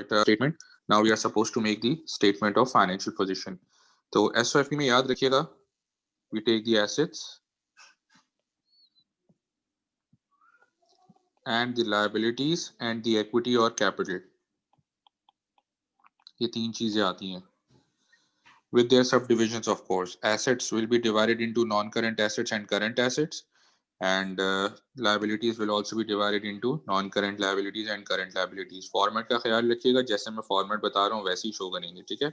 statement. Now we are supposed to make the statement of financial position. तो SOFP में याद रखिएगा, we take the assets and the liabilities and the equity or capital. ये तीन चीजें आती हैं with their subdivisions. Of course, assets will be divided into non-current assets and current assets, and liabilities will also be divided into non-current liabilities and current liabilities. Format का ख्याल रखिएगा, जैसे मैं फॉर्मेट बता रहा हूँ वैसे ही शो करेंगे, ठीक है?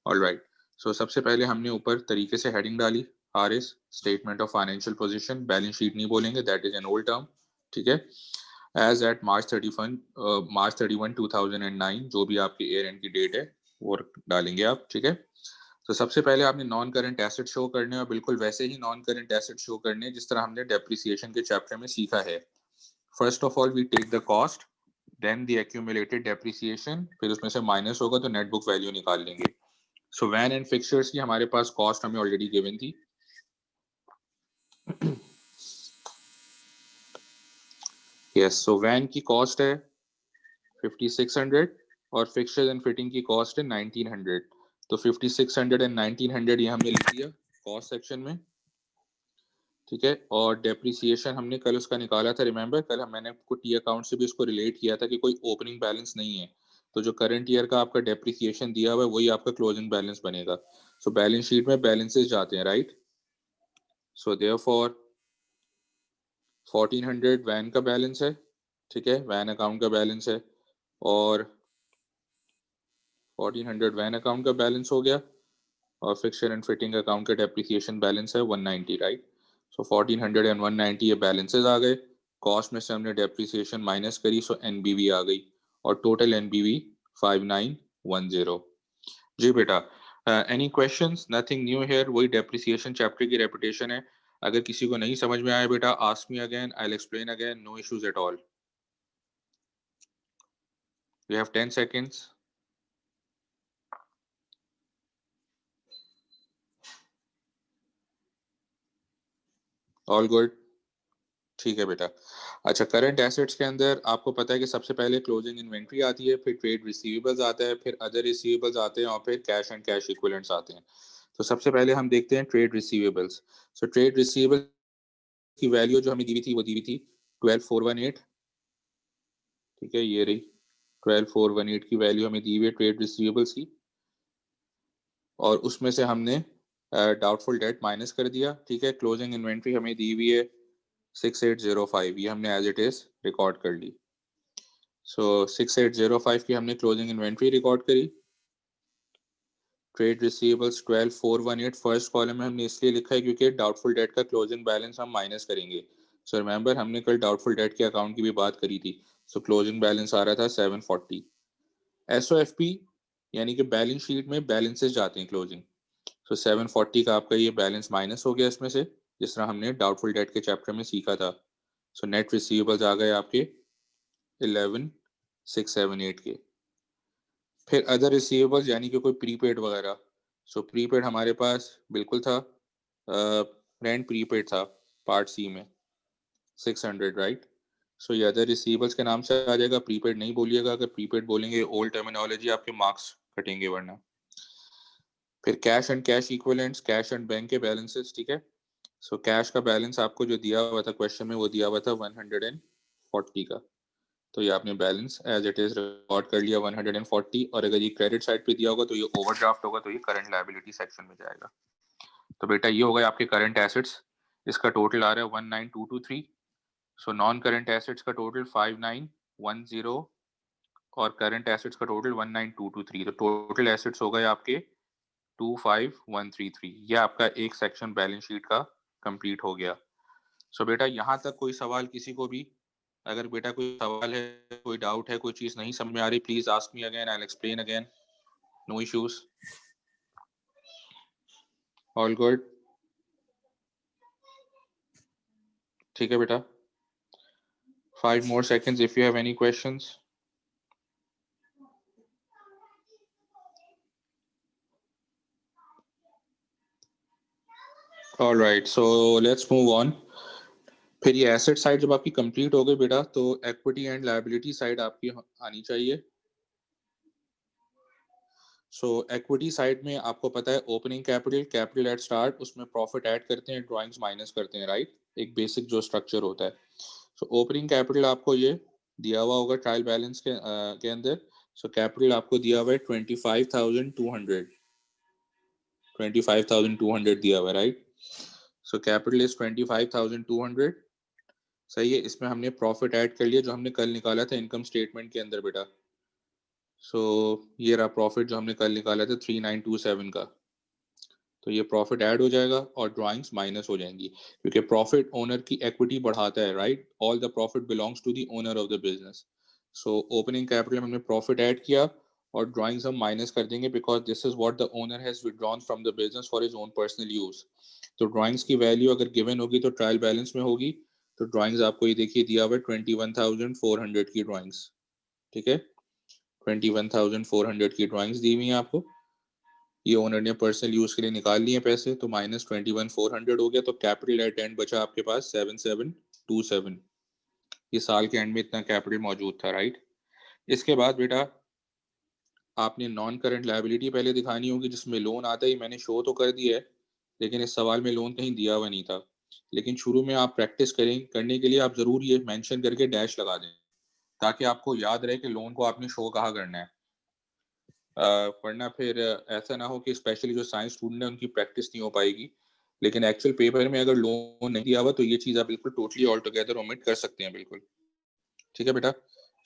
ऑल राइट, सो सबसे पहले हमने ऊपर तरीके से हेडिंग डाली, are is statement of financial position. Balance sheet नहीं बोलेंगे, that is an old term, ठीक है? एज एट मार्च 31 2009, जो भी आपके ईयर एंड की डेट है वो डालेंगे आप, ठीक है? तो सबसे पहले आपने नॉन करंट एसेट शो करने हैं, और बिल्कुल वैसे ही नॉन करंट एसेट शो करने हैं जिस तरह हमने डेप्रिसिएशन के चैप्टर में सीखा है. First of all we take the cost, then the accumulated depreciation, फिर उसमें से माइनस होगा तो नेट बुक वैल्यू निकाल लेंगे. सो वैन एंड फिक्सचर्स की हमारे पास कॉस्ट हमें ऑलरेडी गिवन थी. यस, सो वैन की कॉस्ट है 5600 और फिक्सचर्स एंड फिटिंग की कॉस्ट है 1900. तो 5600 एंड 1900 ये हमने लिख दिया कॉस्ट सेक्शन में, ठीक है? और डेप्रिसिएशन हमने कल उसका निकाला था, रिमेंबर कल मैंने आपको टी अकाउंट से भी उसको रिलेट किया था कि कोई ओपनिंग बैलेंस नहीं है, तो जो करंट ईयर का आपका डेप्रिसिएशन दिया हुआ है वही आपका क्लोजिंग बैलेंस बनेगा. सो बैलेंस शीट में बैलेंसेस जाते हैं, राइट? सो देयरफॉर 1400 वैन का बैलेंस है, ठीक है? वैन अकाउंट का बैलेंस है, और 1400 वैन अकाउंट का बैलेंस हो गया, और फिक्सचर एंड फिटिंग अकाउंट का डेप्रिसिएशन बैलेंस है 190, राइट? सो 1400 एंड 190 ये बैलेंसेस आ गए. कॉस्ट में से हमने डेप्रिसिएशन माइनस करी, सो एनबीवी आ गई, और टोटल एनबीवी 5910. जी बेटा, any questions? Nothing new here, वही डेप्रिसिएशन चैप्टर की रेपिटेशन है. अगर किसी को नहीं समझ में आया बेटा, ask me again, I will explain again, no issues at all. We have 10 seconds. All good, ठीक है बेटा. अच्छा, करंट एसेट्स के अंदर आपको पता है कि सबसे पहले क्लोजिंग इन्वेंट्री आती है, फिर ट्रेड रिसीवेबल्स आता है, फिर अदर रिसीवेबल्स आते हैं, और फिर कैश एंड कैश इक्विवेलेंट्स आते हैं. तो सबसे पहले हम देखते हैं trade receivables. So trade receivable की वैल्यू जो हमें दी हुई थी वो दी हुई थी 12418, ठीक है? ये रही 12418 की वैल्यू हमें दी हुई है ट्रेड रिसीवेबल्स की, और उसमें से हमने डाउटफुल डेट माइनस कर दिया, ठीक है? क्लोजिंग इन्वेंट्री हमें दी हुई है 6805, ये हमने एज इट इज रिकॉर्ड कर ली. सो 6805 की हमने क्लोजिंग इन्वेंट्री रिकॉर्ड करी. ट्रेड रिसीवेबल्स 12418 फर्स्ट कॉलम में हमने इसलिए लिखा है क्योंकि डाउटफुल डेट का क्लोजिंग बैलेंस हम माइनस करेंगे. सो रिमेंबर हमने कल डाउटफुल डेट के अकाउंट की भी बात करी थी. सो क्लोजिंग बैलेंस आ रहा था 740. एसओएफपी यानी कि बैलेंस शीट में बैलेंसेस जाते हैं क्लोजिंग. सो 740 का आपका ये बैलेंस माइनस हो गया इसमें से, जिस तरह हमने डाउटफुल डेट के चैप्टर में सीखा था. सो नेट रिसीवेबल्स आ गए आपके 11678 के. फिर अदर रिसीवेबल्स यानी कि कोई प्रीपेड वगैरह. सो प्रीपेड हमारे पास बिल्कुल था, रेंट प्रीपेड था पार्ट सी में 600, राइट? सो ये अदर रिसीवेबल्स के नाम से आ जाएगा, प्रीपेड नहीं बोलिएगा, अगर प्रीपेड बोलेंगे ओल्ड टर्मिनोलॉजी, आपके मार्क्स कटेंगे वरना. फिर cash and cash equivalents, cash and bank के बैलेंसेस, ठीक है? सो कैश का बैलेंस आपको जो दिया हुआ था क्वेश्चन में वो दिया हुआ था 140 का, तो ये आपने balance as it is record कर लिया 140. और अगर ये क्रेडिट साइड पे दिया होगा तो ये ओवरड्राफ्ट होगा, तो ये करंट लायबिलिटी सेक्शन में जाएगा. तो बेटा ये हो गए आपके करंट एसेट्स, इसका टोटल आ रहा है 19223. सो नॉन करंट एसेट्स का टोटल 5910, और करंट एसेट्स का टोटल 19223. तो टोटल एसेट्स हो गए आपके 25133. ये आपका एक सेक्शन बैलेंस शीट का कंप्लीट हो गया. सो बेटा यहाँ तक कोई सवाल किसी को भी? अगर बेटा कोई सवाल है, कोई डाउट है, कोई चीज नहीं समझ में आ रही, please ask me again, I will explain again, no issues. All good, ठीक है बेटा. 5 more seconds if you have any questions. All right, so let's move on. फिर ये एसेट साइड जब आपकी कंप्लीट हो गई बेटा, तो इक्विटी एंड लायबिलिटी साइड आपकी आनी चाहिए. सो इक्विटी साइड में आपको पता है ओपनिंग कैपिटल एट स्टार्ट, उसमें प्रॉफिट ऐड करते हैं, ड्राइंग्स माइनस करते हैं, राइट? एक बेसिक जो स्ट्रक्चर होता है। सो ओपनिंग कैपिटल आपको ये दिया हुआ होगा ट्रायल बैलेंस के अंदर। सो कैपिटल आपको दिया हुआ है 25,200, 25,200 दिया हुआ है, राइट? सो कैपिटल इज 25,200, सही है। इसमें हमने प्रॉफिट ऐड कर लिया जो हमने कल निकाला था इनकम स्टेटमेंट के अंदर बेटा। सो ये रहा प्रॉफिट जो हमने कल निकाला था 3927 का। तो ये प्रॉफिट ऐड हो जाएगा और ड्राइंग्स माइनस हो जाएंगी, क्योंकि प्रॉफिट ओनर की इक्विटी बढ़ाता है, right? All the profit belongs to the owner of the business. So opening capital में हमने प्रॉफिट ऐड किया और ड्राइंग्स हम माइनस कर देंगे, because this is what the owner has withdrawn from the business for his own personal use. तो drawings की value अगर गिवन होगी तो ट्रायल बैलेंस में होगी। तो ड्राइंग्स आपको ये देखिए दिया हुआ है 21,400 की ड्राइंग्स, ठीक है? 21,400 की ड्राइंग्स दी हुई है आपको। ये ओनर ने पर्सनल यूज के लिए निकाल लिए पैसे, तो माइनस 21,400 हो गया। तो कैपिटल एट एंड बचा आपके पास 7727। ये साल के एंड में इतना कैपिटल मौजूद था, राइट? इसके बाद बेटा आपने नॉन करंट लायबिलिटी पहले दिखानी होगी, जिसमें लोन आता ही मैंने शो तो कर दिया है, लेकिन इस सवाल में लोन कहीं दिया हुआ नहीं था। लेकिन शुरू में आप प्रैक्टिस करने के लिए आप जरूर ये मेंशन करके डैश लगा दें, ताकि आपको याद रहे कि लोन को आपने शो कहाँ करना है। वरना फिर ऐसा ना हो कि स्पेशली जो साइंस स्टूडेंट है उनकी प्रैक्टिस नहीं हो पाएगी। लेकिन एक्चुअल पेपर में अगर लोन नहीं दिया हुआ तो ये चीज़ आप बिल्कुल टोटली ऑल टुगेदर ओमिट कर सकते हैं, बिल्कुल। ठीक है बेटा?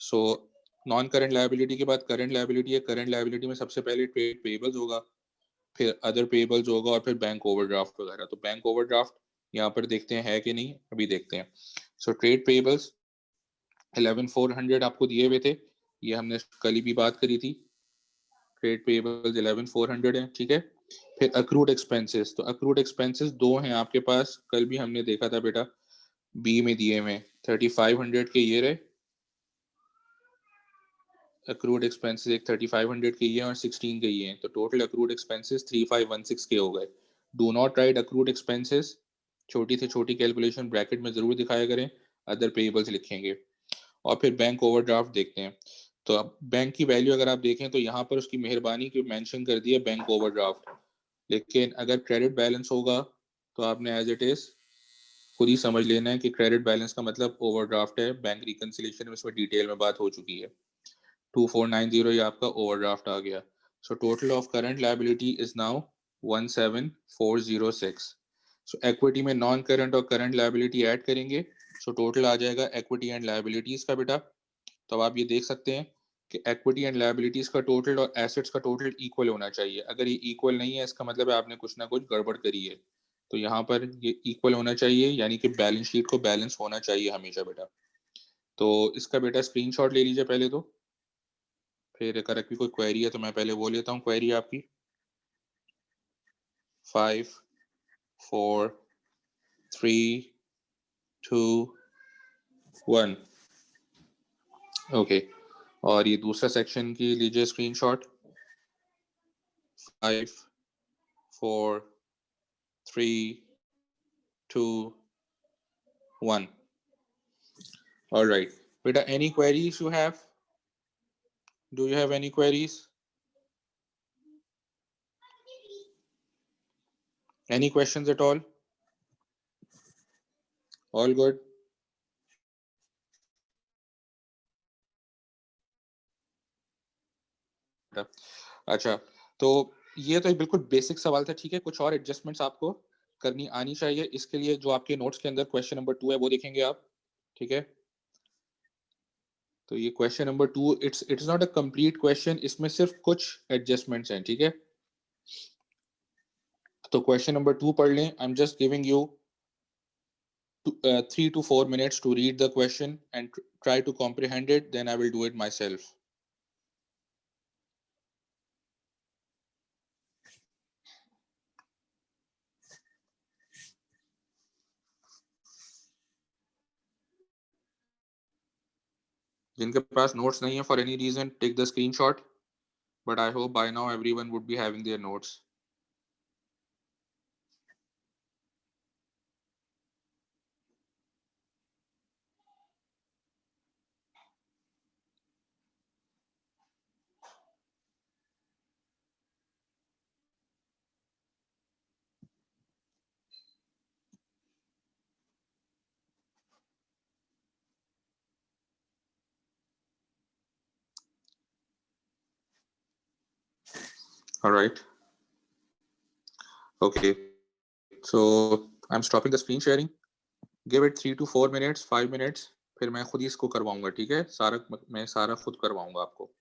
सो नॉन करंट लायबिलिटी के बाद करंट लायबिलिटी है। करंट लायबिलिटी में सबसे पहले ट्रेड पेबल्स होगा, फिर अदर पेबल्स होगा और फिर बैंक ओवरड्राफ्ट वगैरह। तो बैंक ओवरड्राफ्ट यहाँ पर देखते हैं है कि नहीं, अभी देखते हैं। सो ट्रेड पेबल्स 11,400 आपको दिए हुए थे, ये हमने कल ही भी बात करी थी। ट्रेड पेबल्स 11,400 है, ठीक है? फिर अक्रूड एक्सपेंसेस, तो अक्रूड एक्सपेंसेस दो हैं आपके पास, कल भी हमने देखा था बेटा, बी में दिए हुए 3,500 के ये रहे अक्रूड एक्सपेंसेस, एक 3,500 के ये और 16 के ये हैं। तो टोटल अक्रूड एक्सपेंसेस 3,516 के हो गए। Do not right accrued expenses, छोटी से छोटी कैलकुलेशन ब्रैकेट में जरूर दिखाया करें, अदर पेबल्स लिखेंगे। और फिर बैंक ओवरड्राफ्ट देखते हैं। तो अब बैंक की वैल्यू अगर आप देखें तो यहाँ पर उसकी मेहरबानी की मेंशन कर दिया बैंक ओवरड्राफ्ट, लेकिन अगर क्रेडिट बैलेंस होगा तो आपने एज इट इज खुद ही समझ लेना है कि क्रेडिट बैलेंस का मतलब ओवरड्राफ्ट है। बैंक रिकंसिलिएशन में उसमें डिटेल में बात हो चुकी है। 2490 ये आपका ओवरड्राफ्ट आ गया। So total of current liability is now 17,406। So equity में नॉन करंट और करंट लायबिलिटी ऐड करेंगे, सो टोटल आ जाएगा इक्विटी एंड लायबिलिटीज का बेटा। तो अब आप ये देख सकते हैं कि इक्विटी एंड लायबिलिटीज का टोटल और एसेट्स का टोटल इक्वल होना चाहिए। अगर ये इक्वल नहीं है इसका मतलब है आपने कुछ ना कुछ गड़बड़ करी है। तो यहाँ पर ये इक्वल होना चाहिए, यानी कि बैलेंस शीट को बैलेंस होना चाहिए हमेशा बेटा। तो इसका बेटा स्क्रीनशॉट ले लीजिए पहले, तो फिर अगर आपकी कोई क्वेरी है तो मैं पहले वो लेता हूँ क्वेरी आपकी। 5 4 3 2 1। ओके, और ये दूसरा सेक्शन की लीजिए screenshot. 5 4 3 2 1। All right, beta, any queries you have? Do you have any queries? Any questions at all? All good? अच्छा, तो ये तो एक बिल्कुल बेसिक सवाल था, ठीक है? कुछ और एडजस्टमेंट्स आपको करनी आनी चाहिए। इसके लिए जो आपके नोट्स के अंदर क्वेश्चन नंबर 2 है वो देखेंगे आप, ठीक है? तो ये question number 2 it's not a complete question, इसमें सिर्फ कुछ एडजस्टमेंट्स हैं, ठीक है? तो क्वेश्चन नंबर 2 पढ़ लें। आई am just giving you 3 to 4 minutes to read the question and try to comprehend it, then I will do it myself. जिनके पास notes नहीं है for any reason, take the screenshot, but I hope by now everyone would be having their notes. All right. Okay. So I'm stopping the screen sharing. Give it 3 to 4 minutes, 5 minutes. फिर मैं खुद ही इसको करवाऊंगा, ठीक है? मैं सारा खुद करवाऊंगा आपको.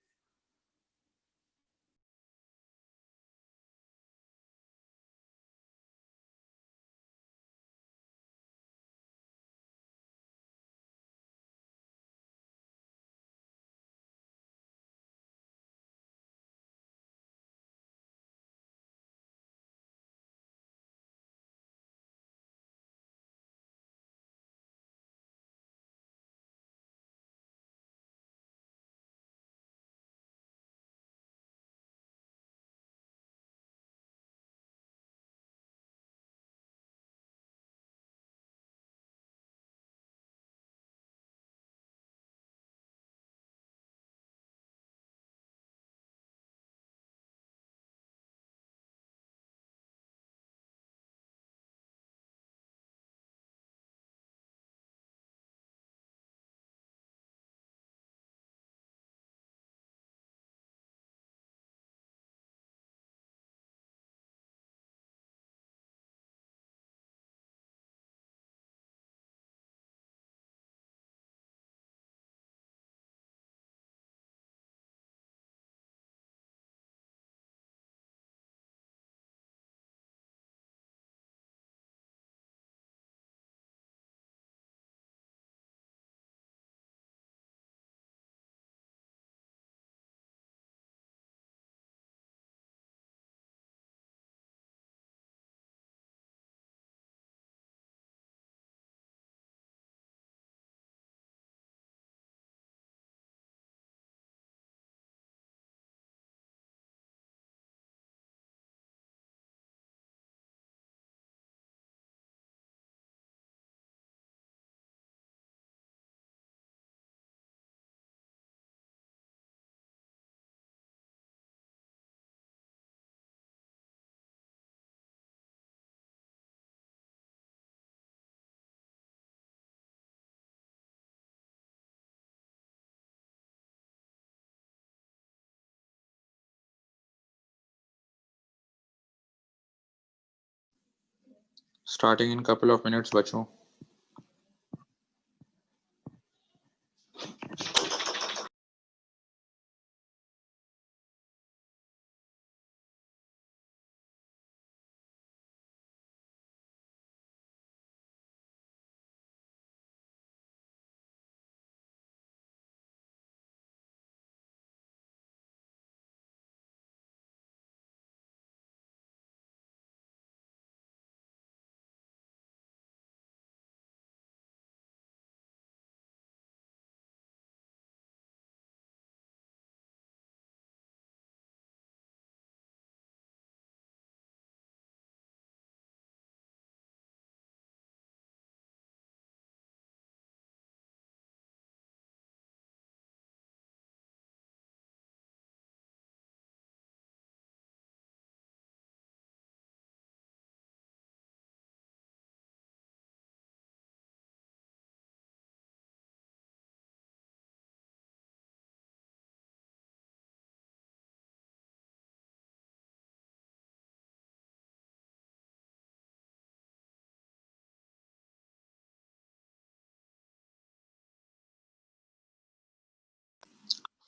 Starting in couple of minutes, बच्चों.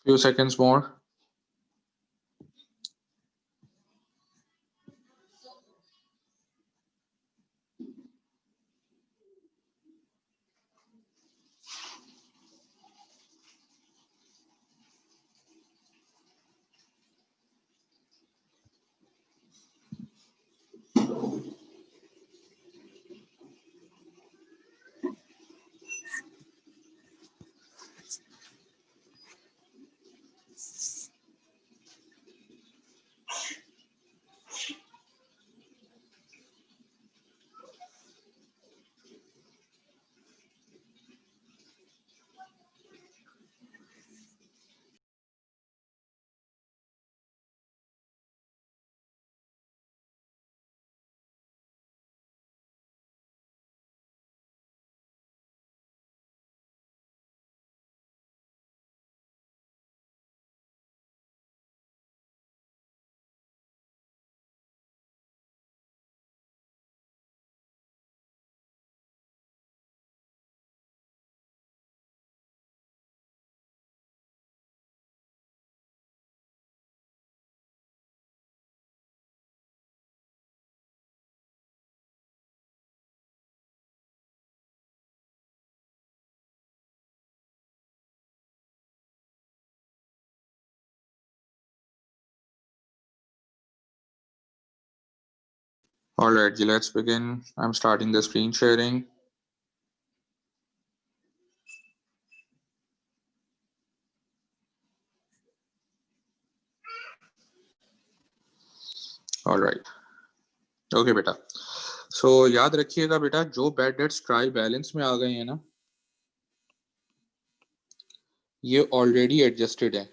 Few seconds more. All right, let's begin. I'm starting the screen sharing. All right. Okay बेटा, सो याद रखिएगा बेटा, जो बैड डेट्स ट्रायल बैलेंस में आ गए हैं ना, ये ऑलरेडी एडजस्टेड है।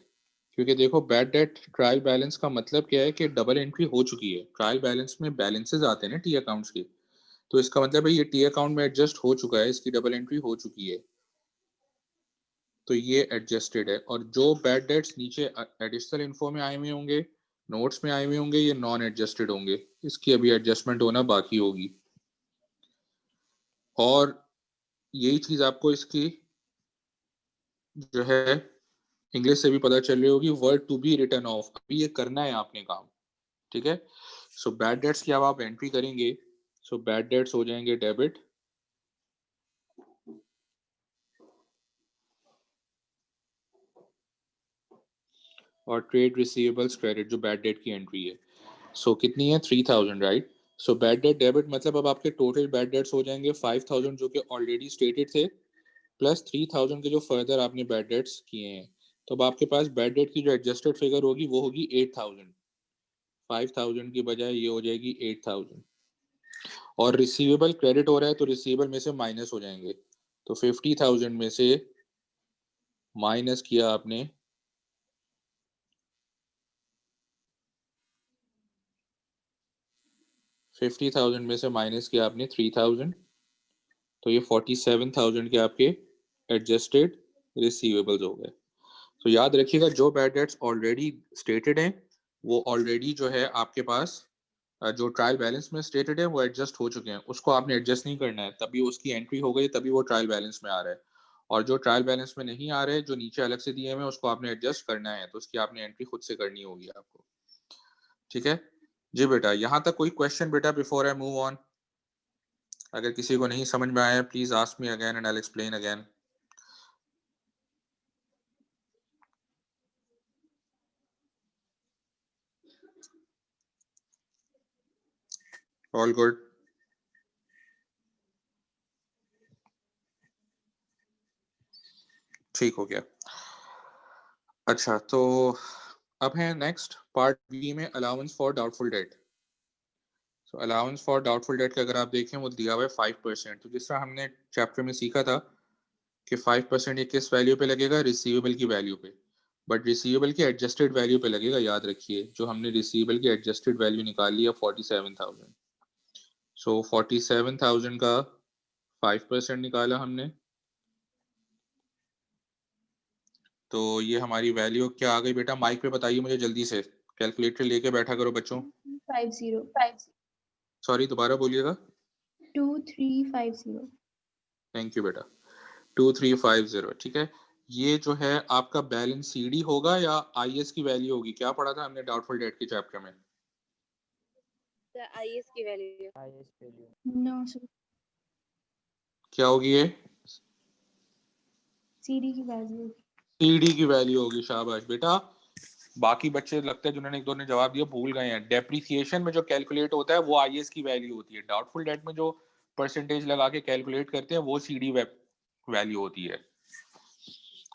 क्योंकि देखो, बैड डेट ट्रायल बैलेंस का मतलब क्या है कि डबल एंट्री हो चुकी है। ट्रायल बैलेंस में बैलेंसेस आते हैं ना टी अकाउंट्स के, तो इसका मतलब है ये टी अकाउंट में एडजस्ट हो चुका है, इसकी डबल एंट्री हो चुकी है, तो ये एडजस्टेड है। और जो बैड डेट्स नीचे एडिशनल इन्फो में आए हुए होंगे, नोट्स में आए हुए होंगे, ये नॉन एडजस्टेड होंगे, इसकी अभी एडजस्टमेंट होना बाकी होगी। और यही चीज आपको इसकी जो है इंग्लिश से भी पता चल रही होगी, word to be written off, अभी ये करना है आपने काम, ठीक है। सो बैड डेट्स की अब आप एंट्री करेंगे, सो बैड डेट्स हो जाएंगे डेबिट, और ट्रेड रिसीवेबल्स क्रेडिट जो बैड डेट की एंट्री है। सो कितनी है? 3000, right. So bad debt debit मतलब अब आपके टोटल बैड डेट्स हो जाएंगे 5000 जो कि ऑलरेडी स्टेटेड थे, प्लस 3000 के जो फर्दर आपने बैड डेट्स किए हैं। तो अब आपके पास बैड डेट की जो एडजस्टेड फिगर होगी वो होगी 8000, 5000 की बजाय ये हो जाएगी 8000। और रिसीवेबल क्रेडिट हो रहा है तो रिसीवेबल में से माइनस हो जाएंगे, तो 50,000 में से माइनस किया आपने 50,000 में से माइनस किया आपने 3000, तो ये 47,000 के आपके एडजस्टेड रिसीवेबल्स हो गए। तो याद रखिएगा, जो बैड डेट्स ऑलरेडी स्टेटेड हैं वो ऑलरेडी जो है आपके पास जो ट्रायल बैलेंस में स्टेटेड है वो एडजस्ट हो चुके हैं, उसको आपने एडजस्ट नहीं करना है, तभी उसकी एंट्री हो गई, तभी वो ट्रायल बैलेंस में आ रहा है। और जो ट्रायल बैलेंस में नहीं आ रहे, जो नीचे अलग से दिए हुए हैं, उसको आपने एडजस्ट करना है, तो उसकी आपने एंट्री खुद से करनी होगी आपको, ठीक है जी बेटा। यहाँ तक कोई क्वेश्चन बेटा बिफोर आई मूव ऑन? अगर किसी को नहीं समझ में आया, please ask me again and I will explain again. All good? ठीक हो गया। अच्छा, तो अब है नेक्स्ट पार्ट बी में allowance for doubtful debt. So allowance for doubtful debt का अगर आप देखें वो दिया हुआ है 5%। तो जिस तरह हमने चैप्टर में सीखा था कि 5% ये किस वैल्यू पे लगेगा? रिसीवेबल की वैल्यू पे, बट रिसीवेबल की एडजस्टेड वैल्यू पे लगेगा। याद रखिए, जो हमने रिसीवेबल की एडजस्टेड वैल्यू निकाल लिया 47,000, सो 47,000 का 5% निकाला हमने, तो ये हमारी वैल्यू क्या आ गई बेटा? माइक पे बताइए मुझे जल्दी से, कैलकुलेटर लेके बैठा करो बच्चों। 50 सॉरी, दोबारा बोलिएगा। 2350 थैंक यू बेटा, 2350, ठीक है। ये जो है आपका बैलेंस सीडी होगा या आईएस की वैल्यू होगी? क्या पढ़ा था हमने डाउटफुल डेट के चैप्टर में? आईएस की वैल्यू। नो सर, क्या होगी ये? सीडी की वैल्यू। सीडी की वैल्यू होगी, शाबाश बेटा। बाकी बच्चे लगता है जिन्होंने एक दो ने जवाब दिया भूल गए हैं। डेप्रिसिएशन में जो कैलकुलेट होता है वो आईएस की वैल्यू होती है, डाउटफुल डेट में जो परसेंटेज लगा के कैलकुलेट करते हैं वो सीडी वैल्यू होती है।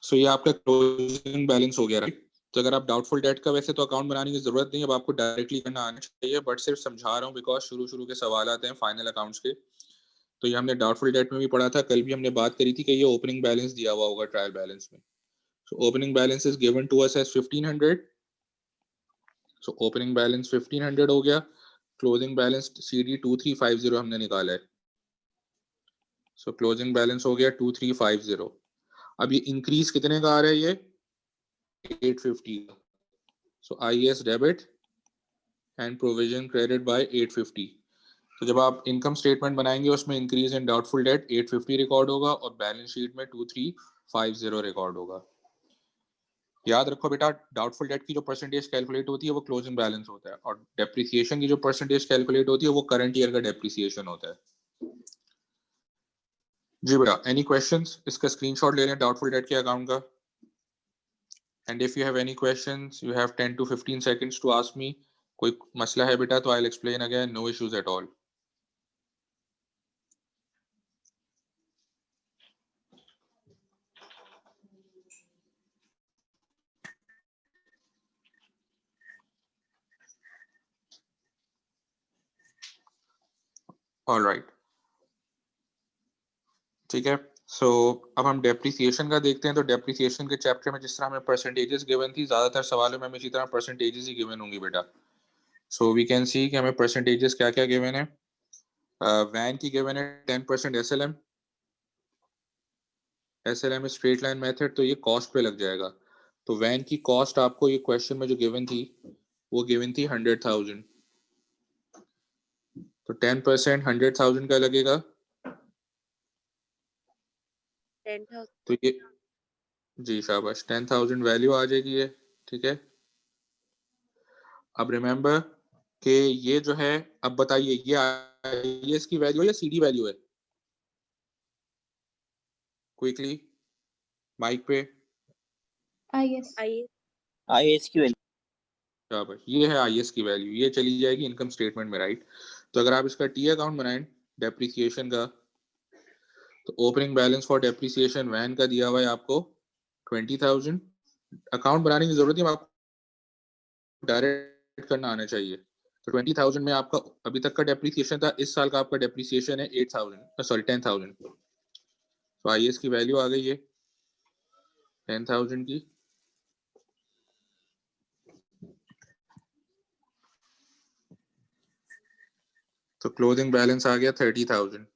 सो ये आपका क्लोजिंग बैलेंस हो गया, राइट। तो अगर आप डाउटफुल डेट का वैसे तो अकाउंट बनाने की जरूरत नहीं है, अब आपको डायरेक्टली करना आना चाहिए, बट सिर्फ समझा रहा हूँ बिकॉज शुरू के सवाल आते हैं फाइनल अकाउंट्स के। तो ये हमने डाउटफुल डेट में भी पढ़ा था, कल भी हमने बात करी थी कि ये ओपनिंग बैलेंस दिया हुआ होगा ट्रायल बैलेंस में। So opening balance is given to us as 1500, so opening balance 1500 हो गया। क्लोजिंग बैलेंस CD 2350 हमने निकाला है, सो क्लोजिंग बैलेंस हो गया 2350। अब ये इंक्रीज कितने का आ रहा है? ये 850 का। सो IAS debit and provision credit by 850। तो जब आप इनकम स्टेटमेंट बनाएंगे उसमें increase in doubtful debt 850 record होगा और बैलेंस शीट में 2350 रिकॉर्ड होगा। याद रखो बेटा, डाउटफुल डेट की जो परसेंटेज कैलकुलेट होती है वो क्लोजिंग बैलेंस होता है, और डेप्रिसिएशन की जो परसेंटेज कैलकुलेट होती है वो करंट ईयर का डेप्रिसिएशन होता है। जी बेटा, एनी क्वेश्चंस? इसका स्क्रीनशॉट ले लें डाउटफुल डेट के अकाउंट का, and if you have any questions you have 10 to 15 seconds to ask me. कोई मसला है बेटा तो I will explain again, no issues at all. Alright, ठीक है। सो अब हम डेप्रिसिएशन का देखते हैं। तो डेप्रिसिएशन के चैप्टर में जिस तरह हमें परसेंटेजेस गिवन थी, ज्यादातर सवालों में हमें इसी तरह परसेंटेजेस ही गिवन होंगी बेटा। सो वी कैन सी कि हमें परसेंटेजेस क्या क्या गिवन है। वैन की गिवन है 10% SLM। SLM straight line method, तो ये कॉस्ट पे लग जाएगा। तो वैन की कॉस्ट आपको ये क्वेश्चन में जो गिवन थी वो गिवन थी 100,000। तो 10% 100,000 का लगेगा 10,000। तो ये जी शाबाश 10,000 वैल्यू आ जाएगी ये, ठीक है। अब रिमेंबर कि ये जो है, अब बताइए ये IAS की वैल्यू है या CD वैल्यू है? क्विकली माइक पे। IS IAS की वैल्यू। शाबाश, ये है IAS की वैल्यू, ये चली जाएगी इनकम स्टेटमेंट में, राइट। तो अगर आप इसका टी अकाउंट बनाएं डेप्रिसिएशन का, तो opening balance for depreciation van का दिया हुआ है आपको 20,000। अकाउंट बनाने की जरूरत नहीं, आपको डायरेक्ट करना आना चाहिए। तो 20,000 में आपका अभी तक का डेप्रिसिएशन था, इस साल का आपका डेप्रिसिएशन है 8,000, सॉरी 10,000। तो IAS की वैल्यू आ गई है 10,000 की। तो क्लोजिंग बैलेंस आ गया 30,000।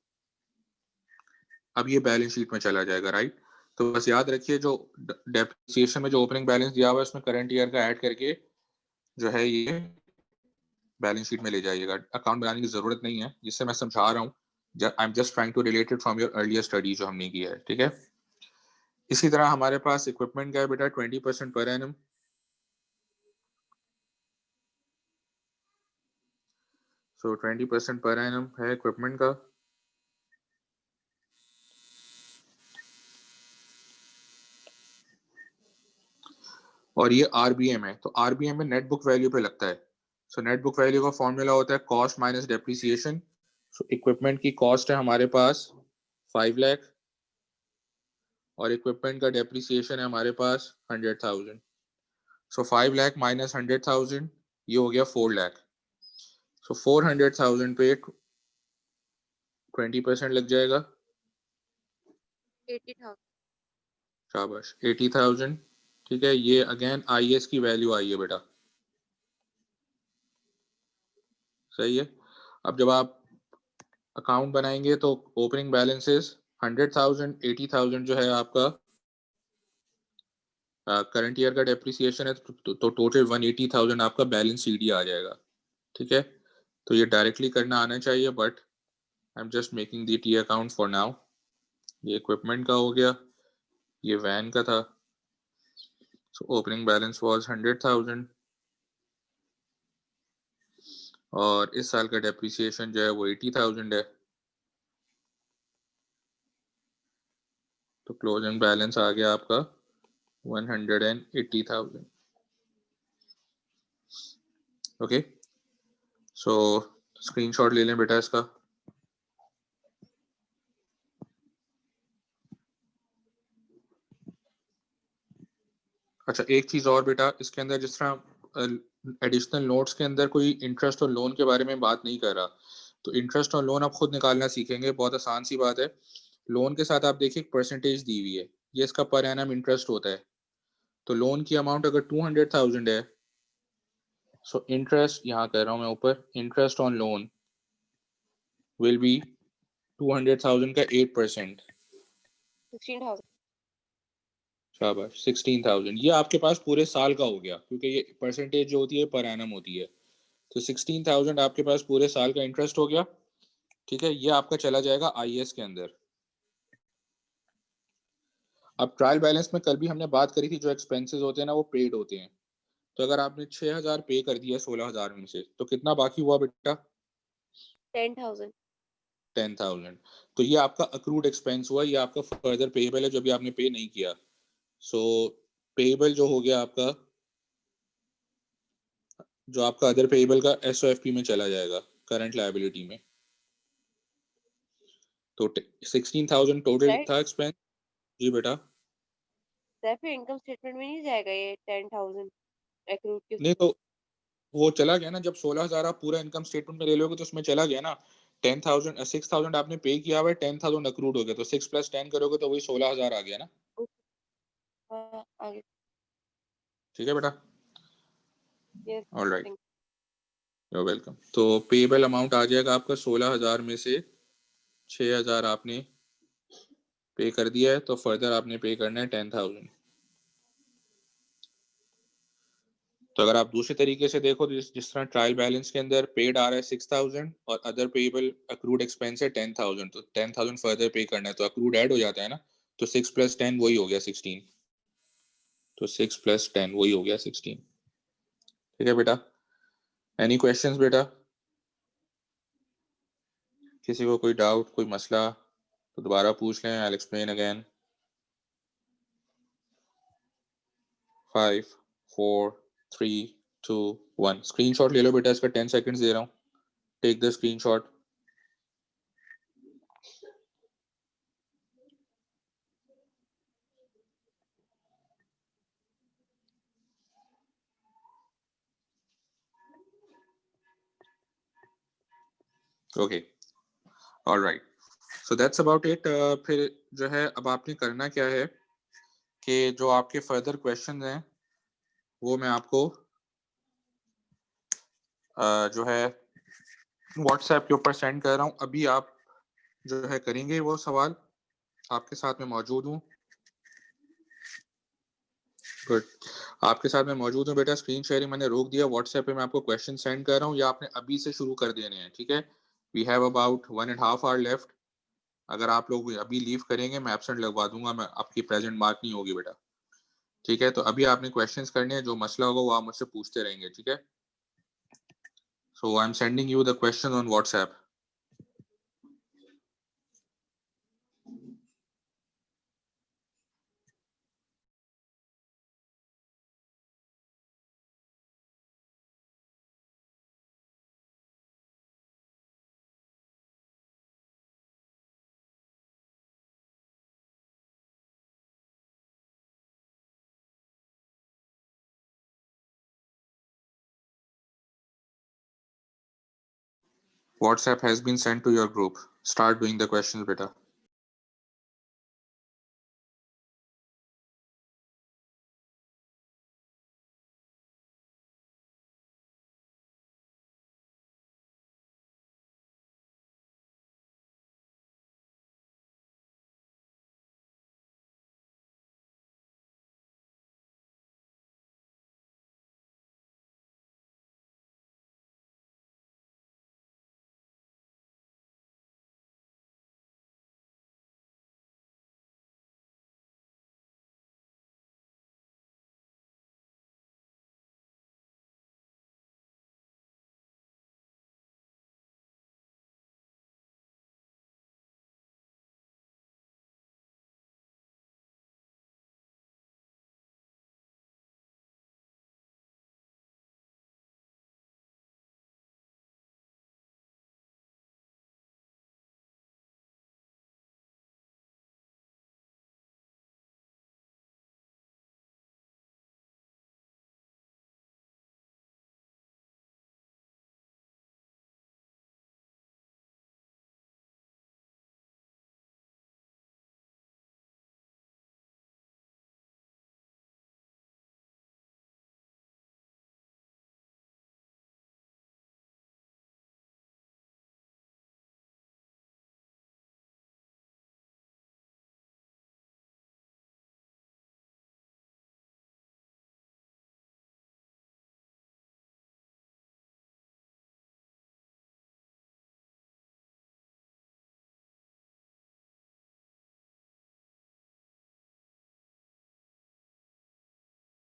अब ये बैलेंस शीट में चला जाएगा, राइट। तो बस याद रखिए जो डेप्रिसिएशन में जो ओपनिंग बैलेंस दिया हुआ है उसमें करंट ईयर का ऐड करके जो है ये बैलेंस शीट में ले जाइएगा। अकाउंट बनाने की जरूरत नहीं है, जिससे मैं समझा रहा हूँ। I am just trying to relate it from your earlier study जो हमने किया है, ठीक है। इसी तरह हमारे पास इक्विपमेंट का है बेटा 20% पर एनम। सो 20% पर एनम है इक्विपमेंट का। और ये RBM है, तो RBM में नेट बुक वैल्यू पे लगता है। सो नेट बुक वैल्यू का फॉर्मूला होता है कॉस्ट माइनस डेप्रिसिएशन। सो इक्विपमेंट की कॉस्ट है हमारे पास 5 लाख और इक्विपमेंट का डेप्रिसिएशन है हमारे पास 100,000। सो 5 लाख माइनस 100,000 ये हो गया 4 लाख। सो 400,000 पे 20% लग जाएगा। 80,000। शाबाश 80,000, ठीक है। ये अगेन IAS की वैल्यू आई है बेटा, सही है। अब जब आप अकाउंट बनाएंगे तो ओपनिंग बैलेंसेस 100,000, 80,000 जो है आपका करंट ईयर का डेप्रिसिएशन है, तो टोटल 180,000 आपका बैलेंस CD आ जाएगा, ठीक है। तो ये डायरेक्टली करना आना चाहिए, but I am just making the T account for now. ये इक्विपमेंट का हो गया, ये वैन का था। सो ओपनिंग बैलेंस वाज 100,000 और इस साल का डेप्रिसिएशन जो है वो 80,000 है। तो क्लोजिंग बैलेंस आ गया आपका 180,000। ओके, सो स्क्रीनशॉट ले लें बेटा इसका। अच्छा एक चीज और बेटा, इसके अंदर जिस तरह एडिशनल नोट्स के अंदर कोई इंटरेस्ट और लोन के बारे में बात नहीं कर रहा, तो इंटरेस्ट और लोन आप खुद निकालना सीखेंगे, बहुत आसान सी बात है। लोन के साथ आप देखिए एक परसेंटेज दी हुई है, ये इसका पर एनम इंटरेस्ट होता है। तो लोन की अमाउंट अगर 200,000 है, सो इंटरेस्ट यहाँ कह रहा हूँ मैं ऊपर, interest on loan will be 200,000 का 8%। 16,000। शाबाश 16,000, ये आपके पास पूरे साल का हो गया, क्योंकि ये परसेंटेज जो होती है पर एनम होती है। तो 16,000 आपके पास पूरे साल का इंटरेस्ट हो गया, ठीक है। ये आपका चला जाएगा IAS के अंदर। अब ट्रायल बैलेंस में कल भी हमने बात करी थी, जो एक्सपेंसेस होते हैं ना वो पेड होते हैं। तो अगर आपने 6,000 पे कर दिया 16,000 में से, तो कितना बाकी हुआ बेटा? 10,000। 10,000। तो ये आपका अक्रूड एक्सपेंस हुआ, ये आपका फर्दर पेएबल है जो भी आपने पे नहीं किया। सो पेएबल जो हो गया आपका जो आपका अदर पेएबल का एसओएफपी में चला जाएगा करंट लायबिलिटी में। तो 16,000 टोटल Right. था एक्सपेंस। जी बेटा। सर फिर इनकम स्टेटमेंट में नहीं जाएगा ये 10,000 एक्रूड के नहीं तो वो चला गया ना, जब 16,000 आप पूरा इनकम स्टेटमेंट में ले लोगे तो उसमें चला गया ना। 10,000 6,000 आपने पे किया हुआ है, 10,000 अक्रूड हो गया, तो 6 + 10 करोगे तो वही 16,000 आ गया ना। आगे। ठीक है बेटा। यस। Alright, you welcome. तो पेएबल अमाउंट आ जाएगा आपका 16,000 में से 6,000 आपने पे कर दिया है, तो फर्दर आपने पे करना है 10,000। तो अगर आप दूसरे तरीके से देखो तो जिस तरह ट्रायल बैलेंस के अंदर पेड आ रहा है 6,000 और अदर पेएबल अक्रूड एक्सपेंस है 10,000, तो 10,000 फर्दर पे करना है, तो अक्रूड ऐड हो जाता है ना। तो 6 + 10 वही हो गया 16। तो 6 + 10 वही हो गया 16। ठीक है बेटा। एनी क्वेश्चंस बेटा? किसी को कोई डाउट, कोई मसला तो दोबारा पूछ लें। I will explain again. 5 4 3 2 1। Screenshot ले लो बेटा इसका, 10 सेकंड्स दे रहा हूँ। Take the screenshot. Okay, alright, so that's about it. फिर जो है अब आपने करना क्या है कि जो आपके फर्दर क्वेश्चन हैं वो मैं आपको जो है व्हाट्सएप के ऊपर सेंड कर रहा हूँ। अभी आप जो है करेंगे वो सवाल, आपके साथ में मौजूद हूँ। गुड, आपके साथ में मौजूद हूँ बेटा। स्क्रीन शेयरिंग मैंने रोक दिया। व्हाट्सएप पे मैं आपको क्वेश्चन सेंड कर रहा हूँ, या आपने अभी से शुरू कर देने हैं। ठीक है, we have about 1.5 hour left. अगर आप लोग अभी लीव करेंगे मैं एब्सेंट लगवा दूंगा, मैं आपकी प्रेजेंट मार्क नहीं होगी बेटा। ठीक है, तो अभी आपने क्वेश्चंस करने हैं, जो मसला होगा वो आप मुझसे पूछते रहेंगे। ठीक है, so I am sending you the question on WhatsApp. WhatsApp has been sent to your group. Start doing the questions, beta.